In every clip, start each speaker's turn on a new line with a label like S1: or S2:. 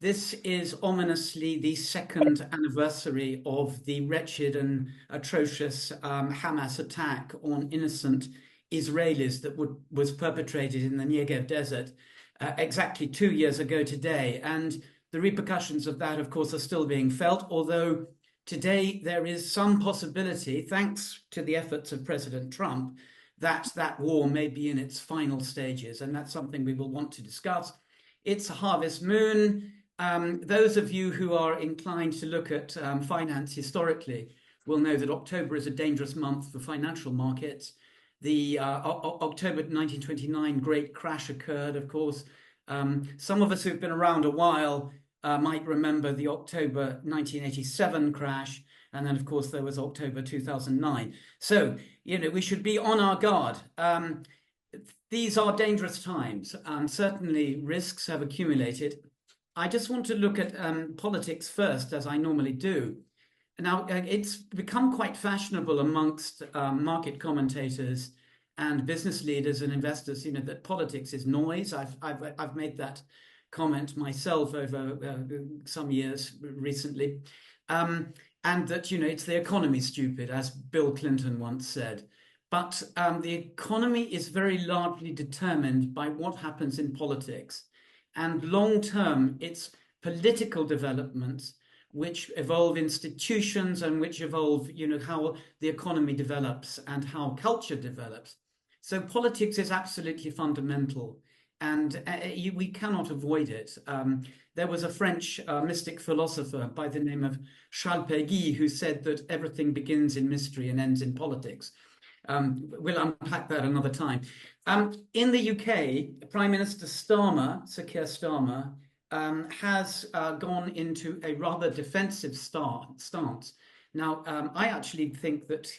S1: This is ominously the second anniversary of the wretched and atrocious Hamas attack on innocent Israelis that was perpetrated in the Negev desert exactly 2 years ago today. And the repercussions of that, of course, are still being felt, although today there is some possibility, thanks to the efforts of President Trump, that that war may be in its final stages. And that's something we will want to discuss. It's a harvest moon. Those of you who are inclined to look at finance historically will know that October is a dangerous month for financial markets. The October 1929 great crash occurred, of course. Some of us who've been around a while might remember the October 1987 crash. And then, of course, there was October 2009. So, we should be on our guard. These are dangerous times. Certainly, risks have accumulated. I just want to look at politics first, as I normally do. Now, it's become quite fashionable amongst market commentators and business leaders and investors, that politics is noise. I've made that comment myself over some years recently, and that it's the economy, stupid, as Bill Clinton once said. But the economy is very largely determined by what happens in politics. And long term, it's political developments which evolve institutions and which evolve, how the economy develops and how culture develops. So politics is absolutely fundamental, and we cannot avoid it. There was a French mystic philosopher by the name of Charles Péguy who said that everything begins in mystery and ends in politics. We'll unpack that another time. In the UK, Prime Minister Sir Keir Starmer, has gone into a rather defensive stance. Now, I actually think that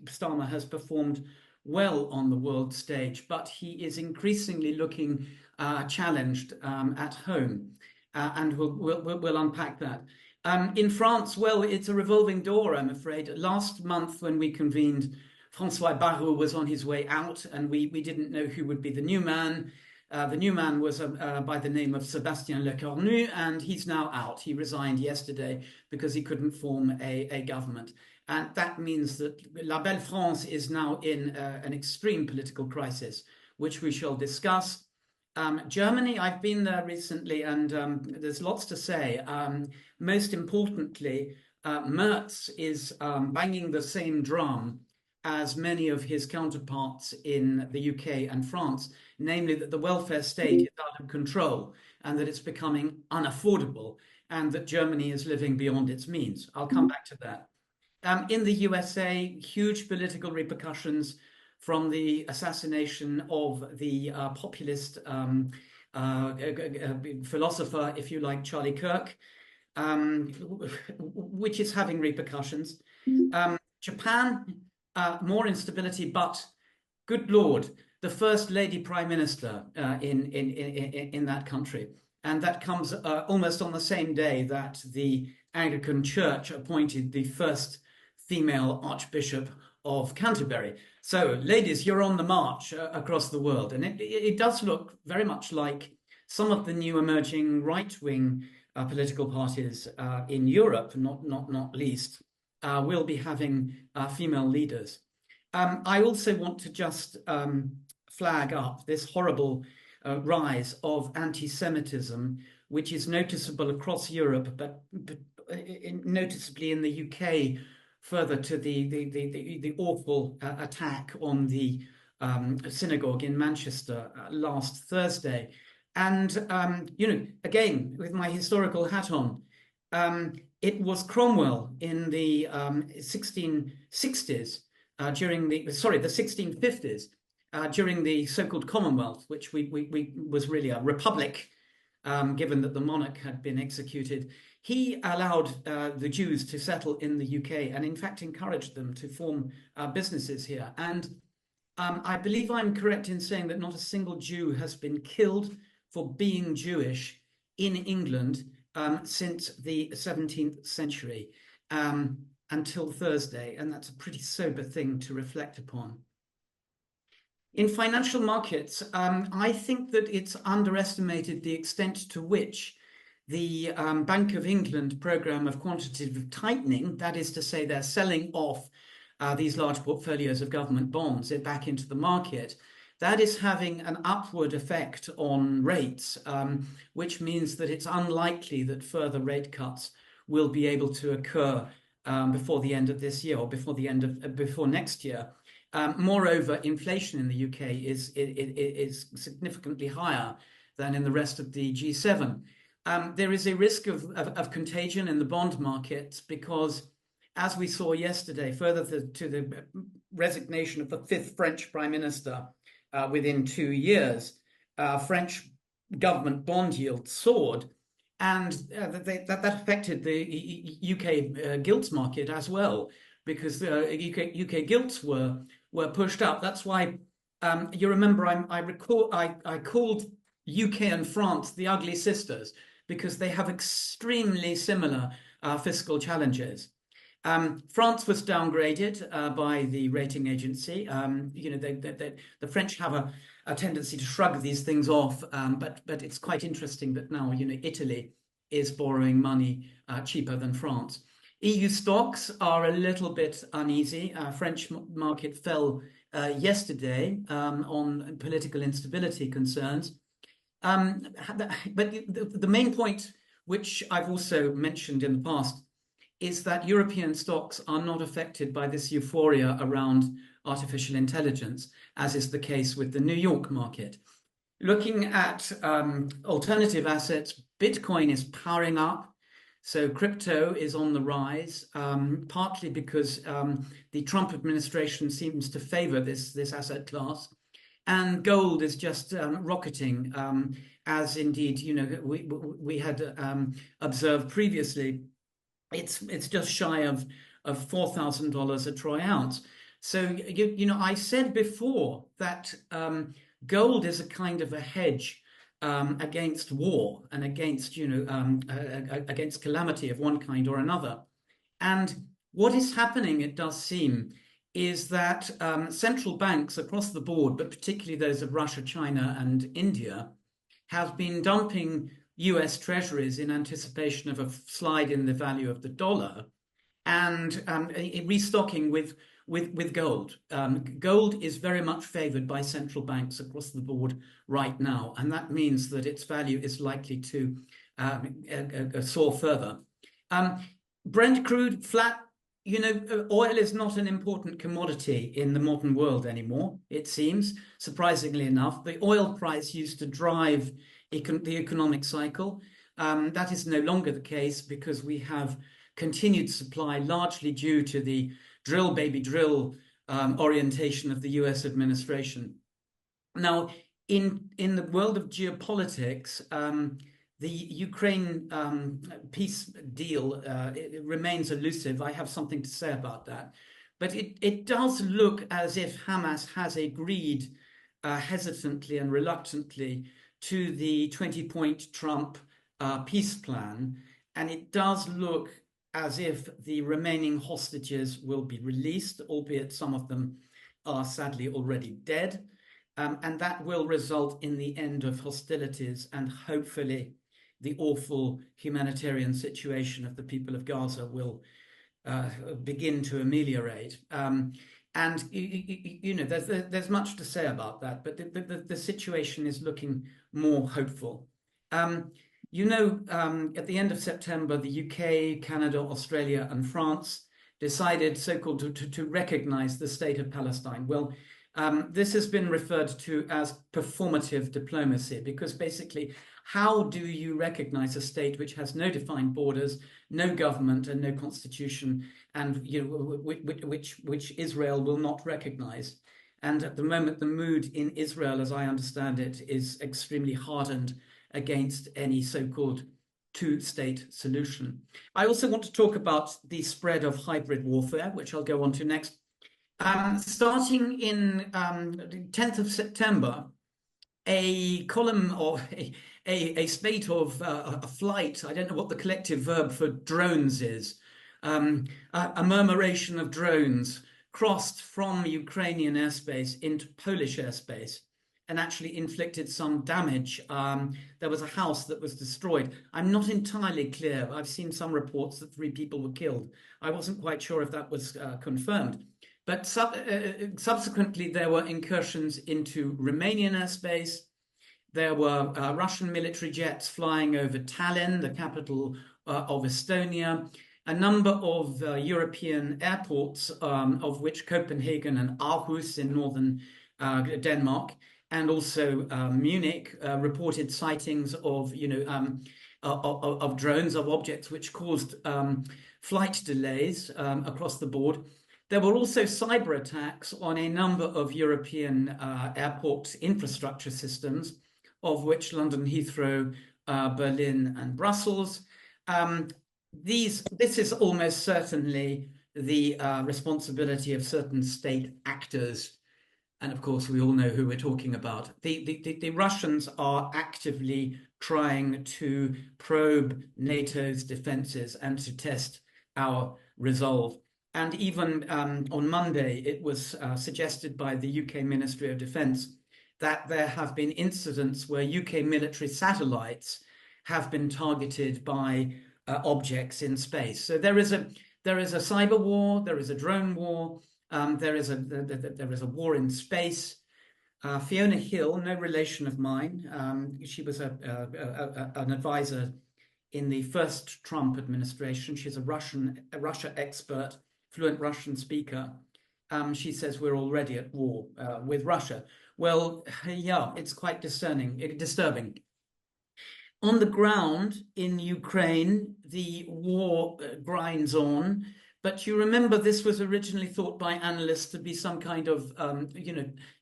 S1: Starmer has performed well on the world stage, but he is increasingly looking challenged at home, and we'll unpack that. In France, well, it's a revolving door, I'm afraid. Last month, when we convened, François Bayrou was on his way out, and we didn't know who would be the new man. The new man was by the name of Sébastien Lecornu, and he's now out. He resigned yesterday because he couldn't form a government. And that means that La Belle France is now in an extreme political crisis, which we shall discuss. Germany, I've been there recently, and there's lots to say. Most importantly, Merz is banging the same drum as many of his counterparts in the UK and France, namely that the welfare state is out of control and that it's becoming unaffordable and that Germany is living beyond its means. I'll come back to that. In the USA, huge political repercussions from the assassination of the populist philosopher, if you like, Charlie Kirk, which is having repercussions. Japan, more instability, but good Lord, the First Lady Prime Minister in that country. And that comes almost on the same day that the Anglican Church appointed the first female Archbishop of Canterbury. So, ladies, you're on the march across the world. And it does look very much like some of the new emerging right-wing political parties in Europe, not least, will be having female leaders. I also want to just flag up this horrible rise of anti-Semitism, which is noticeable across Europe, but noticeably in the UK, further to the awful attack on the synagogue in Manchester last Thursday. And, again, with my historical hat on, it was Cromwell in the 1660s, the 1650s, during the so-called Commonwealth, which was really a republic, given that the monarch had been executed. He allowed the Jews to settle in the UK and, in fact, encouraged them to form businesses here. And I believe I'm correct in saying that not a single Jew has been killed for being Jewish in England since the 17th century until Thursday. And that's a pretty sober thing to reflect upon. In financial markets, I think that it's underestimated the extent to which the Bank of England program of quantitative tightening, that is to say, they're selling off these large portfolios of government bonds back into the market, that is having an upward effect on rates, which means that it's unlikely that further rate cuts will be able to occur before the end of this year or before next year. Moreover, inflation in the UK is significantly higher than in the rest of the G7. There is a risk of contagion in the bond markets because, as we saw yesterday, further to the resignation of the fifth French Prime Minister within 2 years, French government bond yields soared, and that affected the UK gilts market as well, because UK gilts were pushed up. That's why you remember I called UK and France the ugly sisters, because they have extremely similar fiscal challenges. France was downgraded by the rating agency. The French have a tendency to shrug these things off, but it's quite interesting that now Italy is borrowing money cheaper than France. EU stocks are a little bit uneasy. French market fell yesterday on political instability concerns. But the main point, which I've also mentioned in the past, is that European stocks are not affected by this euphoria around artificial intelligence, as is the case with the New York market. Looking at alternative assets, Bitcoin is powering up. So crypto is on the rise, partly because the Trump administration seems to favor this asset class. And gold is just rocketing, as indeed we had observed previously. It's just shy of $4,000 a troy ounce. So I said before that gold is a kind of a hedge against war and against against calamity of one kind or another. And what is happening, it does seem, is that central banks across the board, but particularly those of Russia, China, and India, have been dumping US treasuries in anticipation of a slide in the value of the dollar, and restocking with gold. Gold is very much favored by central banks across the board right now, and that means that its value is likely to soar further. Brent crude flat. Oil is not an important commodity in the modern world anymore, it seems, surprisingly enough. The oil price used to drive the economic cycle. That is no longer the case because we have continued supply, largely due to the drill, baby, drill orientation of the US administration. Now, in the world of geopolitics, the Ukraine peace deal it remains elusive. I have something to say about that. But it does look as if Hamas has agreed hesitantly and reluctantly to the 20-point Trump peace plan. And it does look as if the remaining hostages will be released, albeit some of them are sadly already dead. And that will result in the end of hostilities and hopefully the awful humanitarian situation of the people of Gaza will begin to ameliorate. And there's much to say about that, but the situation is looking more hopeful. At the end of September, the UK, Canada, Australia, and France decided so-called to recognize the state of Palestine. Well, this has been referred to as performative diplomacy, because basically, how do you recognize a state which has no defined borders, no government, and no constitution, and which Israel will not recognize? And at the moment, the mood in Israel, as I understand it, is extremely hardened against any so-called two-state solution. I also want to talk about the spread of hybrid warfare, which I'll go on to next. Starting in the 10th of September, a column or a spate of a flight, I don't know what the collective verb for drones is, a murmuration of drones crossed from Ukrainian airspace into Polish airspace. and actually inflicted some damage. There was a house that was destroyed. I'm not entirely clear. I've seen some reports that 3 people were killed. I wasn't quite sure if that was confirmed. But subsequently, there were incursions into Romanian airspace. There were Russian military jets flying over Tallinn, the capital of Estonia, a number of European airports, of which Copenhagen and Aarhus in northern Denmark, and also Munich, reported sightings of, of drones, of objects which caused flight delays across the board. There were also cyber attacks on a number of European airport infrastructure systems, of which London Heathrow, Berlin, and Brussels. This is almost certainly the responsibility of certain state actors. And of course, we all know who we're talking about. The Russians are actively trying to probe NATO's defenses and to test our resolve. And even on Monday, it was suggested by the UK Ministry of Defence that there have been incidents where UK military satellites have been targeted by objects in space. So there is a cyber war, there is a drone war, there is a war in space. Fiona Hill, no relation of mine, she was an advisor in the first Trump administration. She's a Russia expert, fluent Russian speaker. She says we're already at war with Russia. Well, yeah, it's quite disturbing. On the ground in Ukraine, the war grinds on. But you remember this was originally thought by analysts to be some kind of,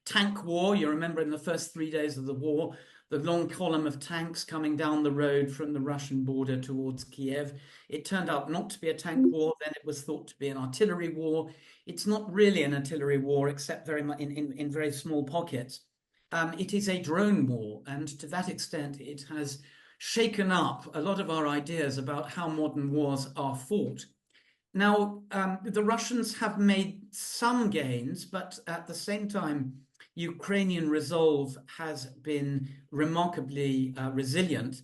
S1: tank war. You remember in the first 3 days of the war, the long column of tanks coming down the road from the Russian border towards Kiev. It turned out not to be a tank war. Then it was thought to be an artillery war. It's not really an artillery war, except very much in very small pockets. It is a drone war, and to that extent, it has shaken up a lot of our ideas about how modern wars are fought. Now, the Russians have made some gains, but at the same time, Ukrainian resolve has been remarkably resilient.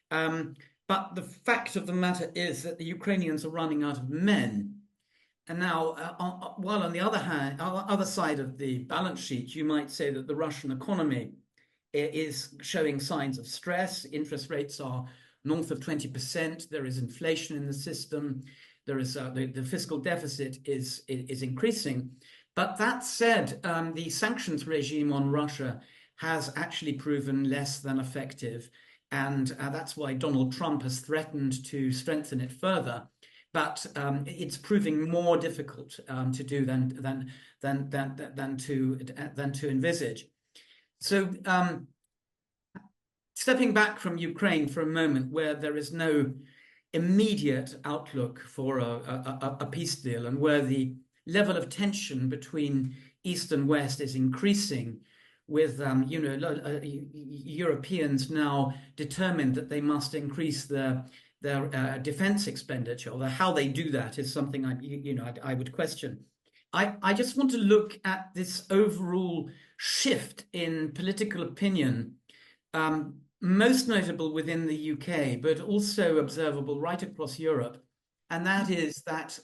S1: But the fact of the matter is that the Ukrainians are running out of men. And now, while on the other hand, other side of the balance sheet, you might say that the Russian economy is showing signs of stress. Interest rates are north of 20%. There is inflation in the system. There is the fiscal deficit is increasing. But that said, the sanctions regime on Russia has actually proven less than effective. And that's why Donald Trump has threatened to strengthen it further. But it's proving more difficult to do than to envisage. So stepping back from Ukraine for a moment, where there is no immediate outlook for a peace deal, and where the level of tension between East and West is increasing, with Europeans now determined that they must increase their defense expenditure. Although how they do that is something I would question. I just want to look at this overall shift in political opinion, most notable within the UK, but also observable right across Europe. And that is that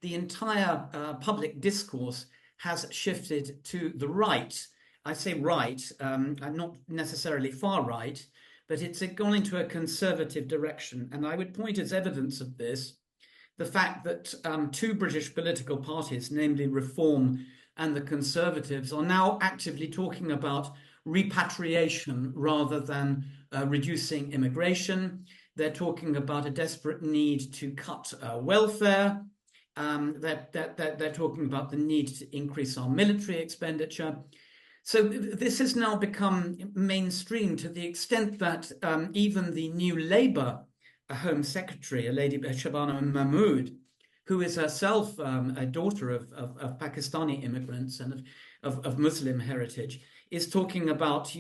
S1: the entire public discourse has shifted to the right. I say right, not necessarily far right, but it's gone into a conservative direction. And I would point as evidence of this the fact that 2 British political parties, namely Reform and the Conservatives, are now actively talking about repatriation rather than reducing immigration. They're talking about a desperate need to cut welfare. They're talking about the need to increase our military expenditure. So this has now become mainstream to the extent that even the new Labour Home Secretary, a lady, Shabana Mahmood, who is herself a daughter of Pakistani immigrants and of Muslim heritage, is talking about,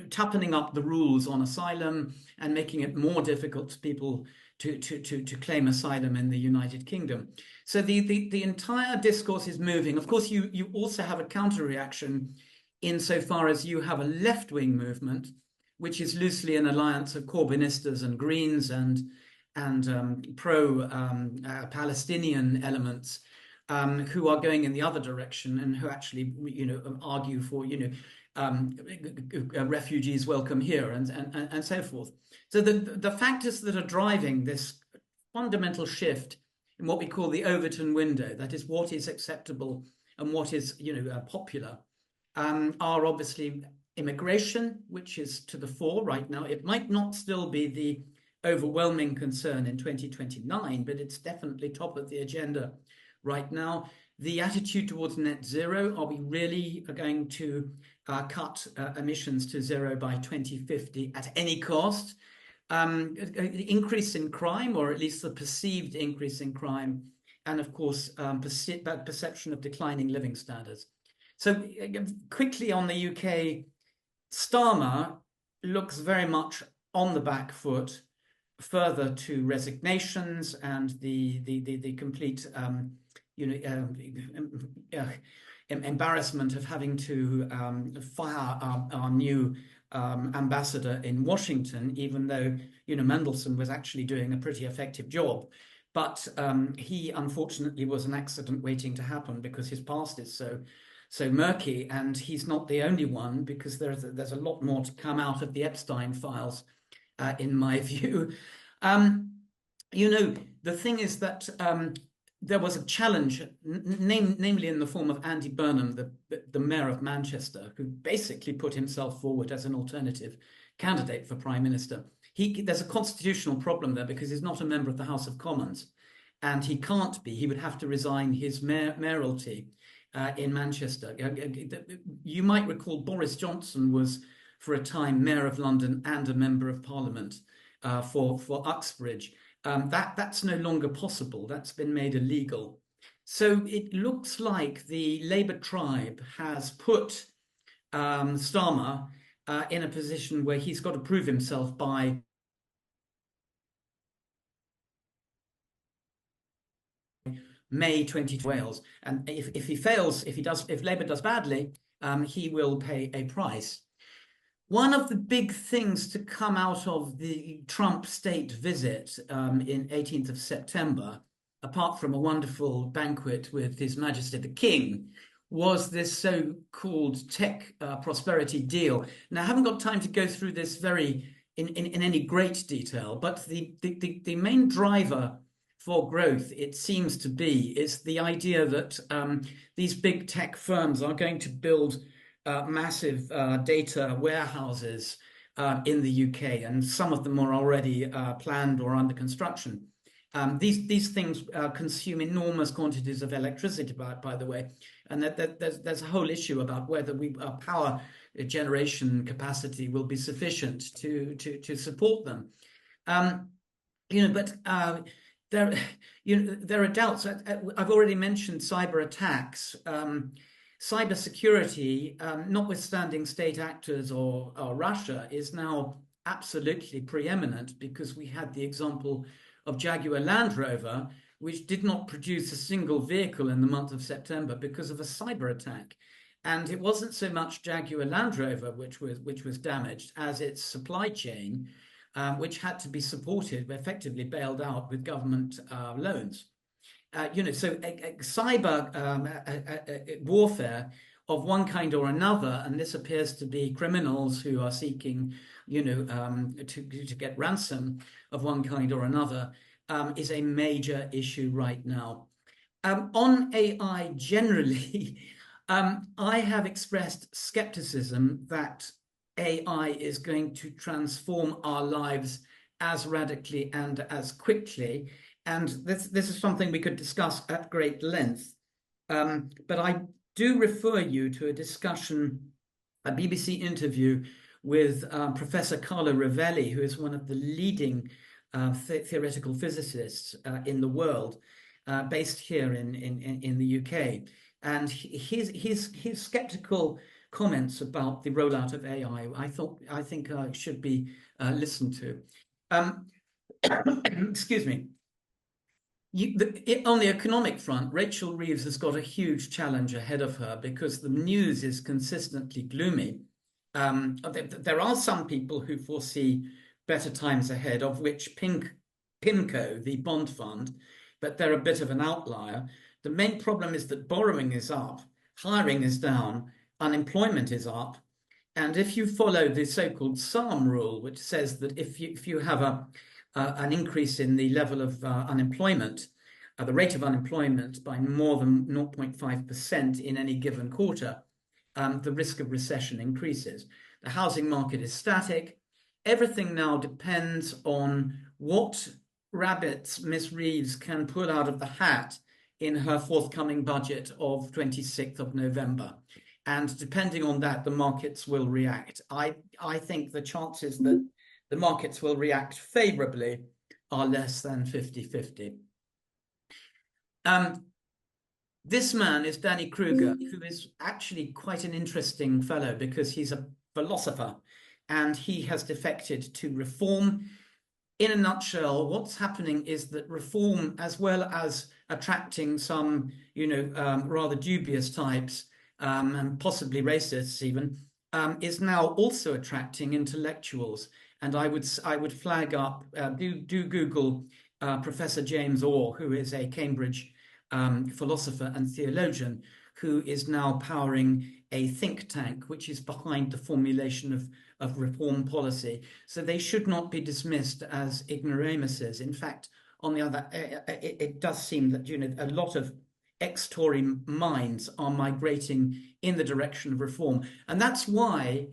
S1: toughening up the rules on asylum and making it more difficult for people to claim asylum in the United Kingdom. So the entire discourse is moving. Of course, you also have a counter reaction insofar as you have a left-wing movement, which is loosely an alliance of Corbynistas and Greens and pro-Palestinian elements, who are going in the other direction and who actually, argue for, refugees welcome here and so forth. So the factors that are driving this fundamental shift in what we call the Overton window, that is what is acceptable and what is popular, are obviously immigration, which is to the fore right now. It might not still be the overwhelming concern in 2029, but it's definitely top of the agenda right now. The attitude towards net zero, are we really going to cut emissions to zero by 2050 at any cost? The increase in crime, or at least the perceived increase in crime, and of course, perception of declining living standards. So quickly on the UK, Starmer looks very much on the back foot, further to resignations and the complete embarrassment of having to fire our new ambassador in Washington, even though Mendelsohn was actually doing a pretty effective job. But he unfortunately was an accident waiting to happen because his past is so murky, and he's not the only one, because there's a lot more to come out of the Epstein files, in my view. The thing is that there was a challenge, namely in the form of Andy Burnham, the mayor of Manchester, who basically put himself forward as an alternative candidate for Prime Minister. There's a constitutional problem there because he's not a member of the House of Commons, and he can't be. He would have to resign his mayoralty in Manchester. You might recall Boris Johnson was, for a time, Mayor of London and a Member of Parliament for Uxbridge. That's no longer possible. That's been made illegal. So it looks like the Labour tribe has put Starmer in a position where he's got to prove himself by May 2020 Wales, and if he fails, if Labour does badly, he will pay a price. One of the big things to come out of the Trump state visit in 18th of September, apart from a wonderful banquet with His Majesty the King, was this so-called tech prosperity deal. Now, I haven't got time to go through this in any great detail, but the main driver for growth, it seems to be, is the idea that these big tech firms are going to build massive data warehouses in the UK, and some of them are already planned or under construction. These things consume enormous quantities of electricity, by the way, and there's a whole issue about whether our power generation capacity will be sufficient to support them. But there are doubts. I've already mentioned cyber attacks. Cybersecurity, notwithstanding state actors or Russia, is now absolutely preeminent, because we had the example of Jaguar Land Rover, which did not produce a single vehicle in the month of September because of a cyber attack. And it wasn't so much Jaguar Land Rover which was damaged as its supply chain, which had to be supported, effectively bailed out with government loans. So cyber warfare of one kind or another, and this appears to be criminals who are seeking, to get ransom of one kind or another, is a major issue right now. On AI generally, I have expressed skepticism that AI is going to transform our lives as radically and as quickly. And this is something we could discuss at great length. But I do refer you to a discussion, a BBC interview with Professor Carlo Rovelli, who is one of the leading theoretical physicists in the world, based here in the UK. And his skeptical comments about the rollout of AI, I think should be listened to. Excuse me. On the economic front, Rachel Reeves has got a huge challenge ahead of her because the news is consistently gloomy. There are some people who foresee better times ahead, of which PIMCO, the bond fund, but they're a bit of an outlier. The main problem is that borrowing is up, hiring is down, unemployment is up. And if you follow the so-called SARM rule, which says that if you have an increase in the level of unemployment, the rate of unemployment by more than 0.5% in any given quarter, the risk of recession increases. The housing market is static. Everything now depends on what rabbits Miss Reeves can pull out of the hat in her forthcoming budget of 26th of November. And depending on that, the markets will react. I think the chances that the markets will react favorably are less than 50-50. This man is Danny Kruger, who is actually quite an interesting fellow because he's a philosopher and he has defected to reform. In a nutshell, what's happening is that reform, as well as attracting some, rather dubious types, and possibly racists even, is now also attracting intellectuals. And I would flag up, do Google Professor James Orr, who is a Cambridge philosopher and theologian, who is now powering a think tank which is behind the formulation of reform policy. So they should not be dismissed as ignoramuses. In fact, on the other, it does seem that a lot of ex-Tory minds are migrating in the direction of reform, and that's why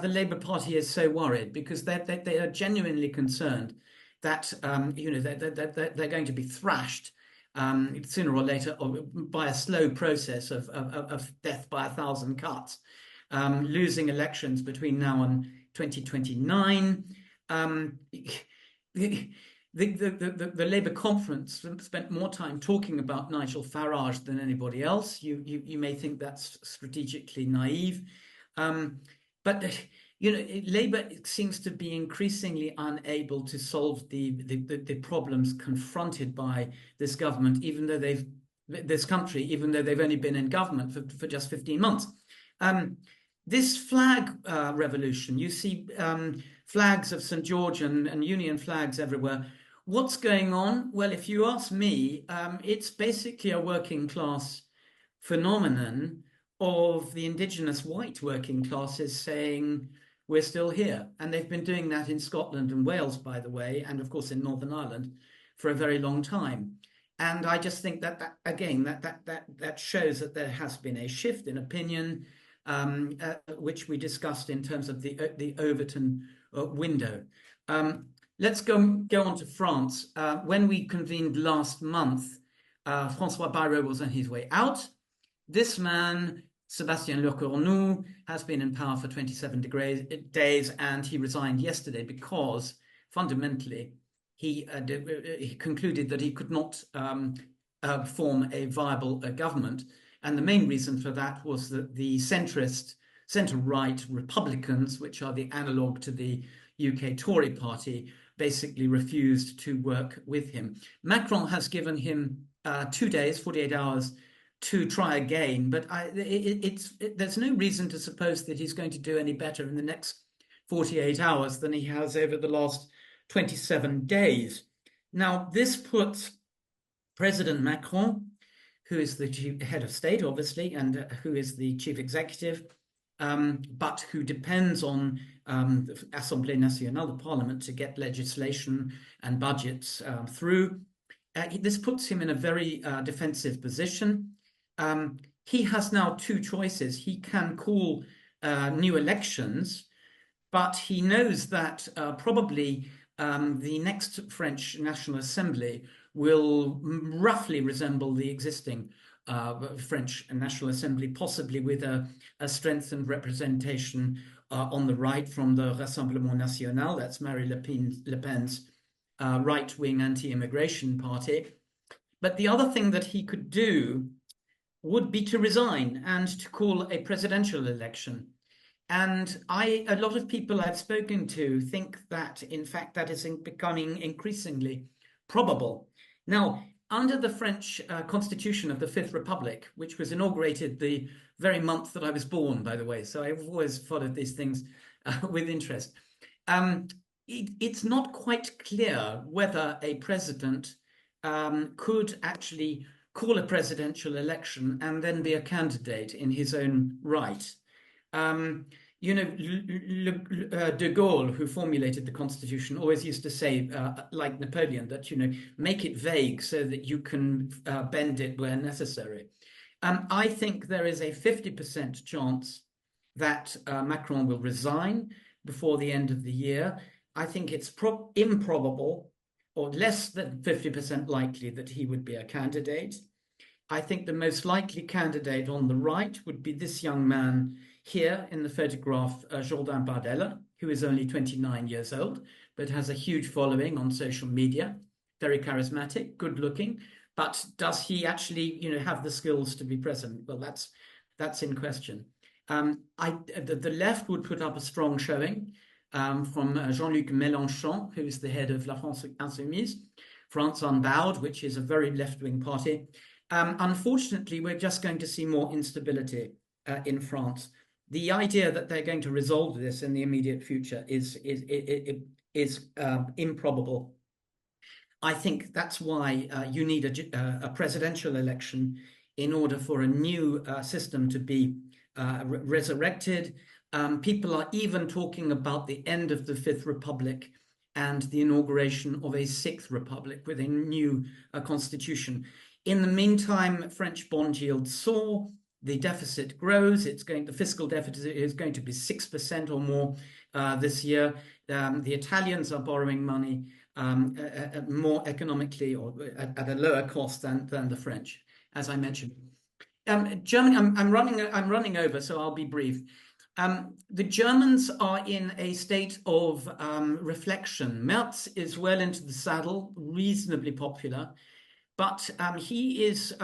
S1: the Labour Party is so worried, because they are genuinely concerned that they're going to be thrashed sooner or later by a slow process of death by 1,000 cuts, losing elections between now and 2029. The Labour conference spent more time talking about Nigel Farage than anybody else. You may think that's strategically naive, but Labour seems to be increasingly unable to solve the problems confronted by this government, even though this country, even though they've only been in government for just 15 months. This flag revolution, you see flags of St. George and Union flags everywhere. What's going on? Well, if you ask me, it's basically a working class phenomenon of the indigenous white working classes saying, we're still here. And they've been doing that in Scotland and Wales, by the way, and of course in Northern Ireland for a very long time. And I just think that shows that there has been a shift in opinion, which we discussed in terms of the Overton window. Let's go on to France. When we convened last month, François Bayrou was on his way out. This man, Sébastien Lecornu, has been in power for 27 days, and he resigned yesterday because fundamentally he concluded that he could not form a viable government. And the main reason for that was that the centre-right Republicans, which are the analogue to the UK Tory party, basically refused to work with him. Macron has given him 2 days, 48 hours, to try again, but there's no reason to suppose that he's going to do any better in the next 48 hours than he has over the last 27 days. Now, this puts President Macron, who is the head of state, obviously, and who is the chief executive, but who depends on the Assemblée Nationale, the parliament, to get legislation and budgets through. This puts him in a very defensive position. He has now two choices. He can call new elections, but he knows that probably the next French National Assembly will roughly resemble the existing French National Assembly, possibly with a strengthened representation on the right from the Rassemblement National, that's Marine Le Pen's right-wing anti-immigration party. But the other thing that he could do would be to resign and to call a presidential election. And a lot of people I've spoken to think that, in fact, that is becoming increasingly probable. Now, under the French Constitution of the Fifth Republic, which was inaugurated the very month that I was born, by the way, so I've always followed these things with interest. It's not quite clear whether a president could actually call a presidential election and then be a candidate in his own right. You know, de Gaulle, who formulated the Constitution, always used to say, like Napoleon, that, you know, make it vague so that you can bend it where necessary. I think there is a 50% chance that Macron will resign before the end of the year. I think it's improbable, or less than 50% likely, that he would be a candidate. I think the most likely candidate on the right would be this young man here in the photograph, Jordan Bardella, who is only 29 years old, but has a huge following on social media, very charismatic, good looking. But does he actually, you know, have the skills to be president? Well, that's in question. The left would put up a strong showing from Jean-Luc Mélenchon, who is the head of La France Insoumise, France Unbowed, which is a very left-wing party. Unfortunately, we're just going to see more instability in France. The idea that they're going to resolve this in the immediate future is improbable. I think that's why you need a presidential election in order for a new system to be resurrected. People are even talking about the end of the Fifth Republic and the inauguration of a Sixth Republic with a new constitution. In the meantime, French bond yields soar, the deficit grows. The fiscal deficit is going to be 6% or more this year. The Italians are borrowing money more economically or at a lower cost than the French, as I mentioned. Germany, I'm running over, so I'll be brief. The Germans are in a state of reflection. Merz is well into the saddle, reasonably popular, but he is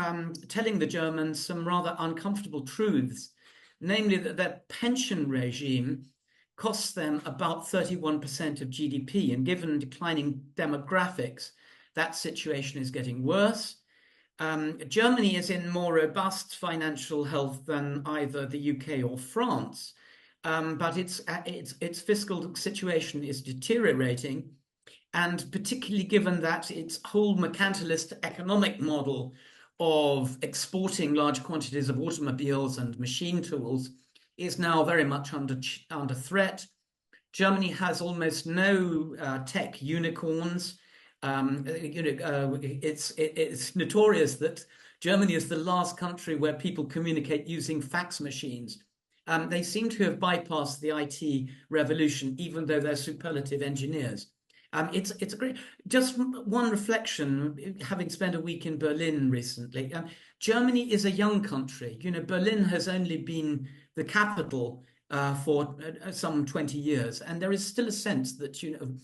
S1: telling the Germans some rather uncomfortable truths, namely that their pension regime costs them about 31% of GDP, and given declining demographics, that situation is getting worse. Germany is in more robust financial health than either the UK or France, but its fiscal situation is deteriorating, and particularly given that its whole mercantilist economic model of exporting large quantities of automobiles and machine tools is now very much under threat. Germany has almost no tech unicorns. It's notorious that Germany is the last country where people communicate using fax machines. They seem to have bypassed the IT revolution, even though they're superlative engineers. It's a great, just one reflection, having spent a week in Berlin recently. Germany is a young country. You know, Berlin has only been the capital for some 20 years, and there is still a sense that, you know,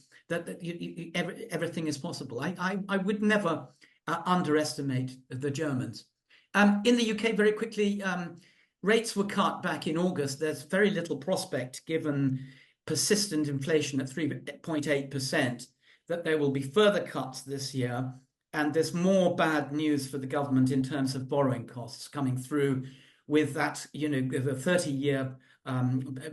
S1: everything is possible. I would never underestimate the Germans. In the UK, very quickly, rates were cut back in August. There's very little prospect, given persistent inflation at 3.8%, that there will be further cuts this year. And there's more bad news for the government in terms of borrowing costs coming through, with that, you know, the 30-year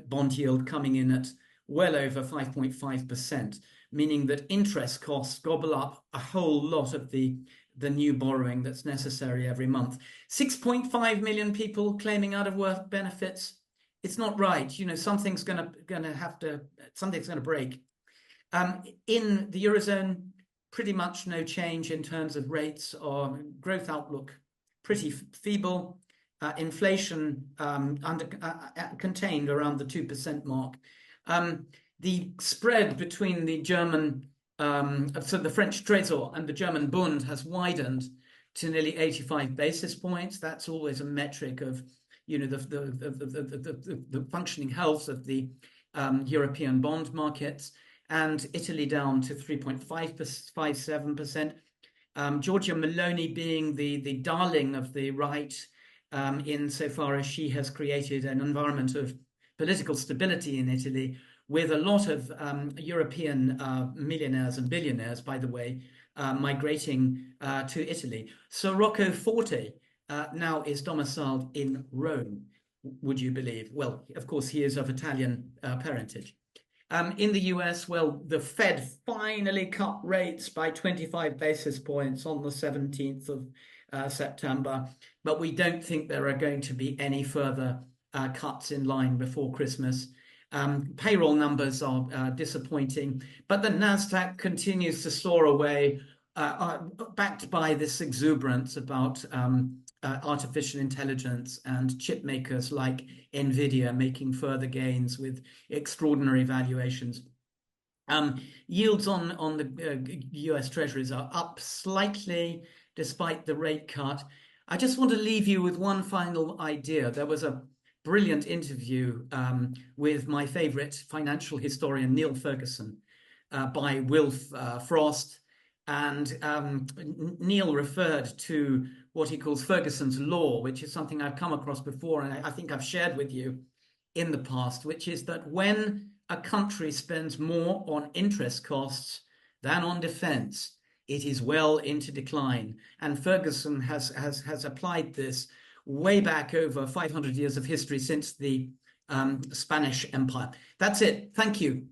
S1: bond yield coming in at well over 5.5%, meaning that interest costs gobble up a whole lot of the new borrowing that's necessary every month. 6.5 million people claiming out of work benefits. It's not right. You know, something's gonna break. In the Eurozone, pretty much no change in terms of rates or growth outlook, pretty feeble. Inflation contained around the 2% mark. The spread between the German, so the French Trésor and the German Bund has widened to nearly 85 basis points. That's always a metric of, you know, the functioning health of the European bond markets. And Italy down to 3.57%. Giorgia Meloni being the darling of the right, insofar as she has created an environment of political stability in Italy, with a lot of European millionaires and billionaires, by the way, migrating to Italy. Sir Rocco Forte now is domiciled in Rome, would you believe? Well, of course, he is of Italian parentage. In the US, well, the Fed finally cut rates by 25 basis points on the 17th of September, but we don't think there are going to be any further cuts in line before Christmas. Payroll numbers are disappointing, but the Nasdaq continues to soar away, backed by this exuberance about artificial intelligence and chip makers like Nvidia making further gains with extraordinary valuations. Yields on the US Treasuries are up slightly despite the rate cut. I just want to leave you with one final idea. There was a brilliant interview with my favorite financial historian, Neil Ferguson, by Wilf Frost. And Neil referred to what he calls Ferguson's Law, which is something I've come across before, and I think I've shared with you in the past, which is that when a country spends more on interest costs than on defense, it is well into decline. And Ferguson has applied this way back over 500 years of history since the Spanish Empire. That's it. Thank you.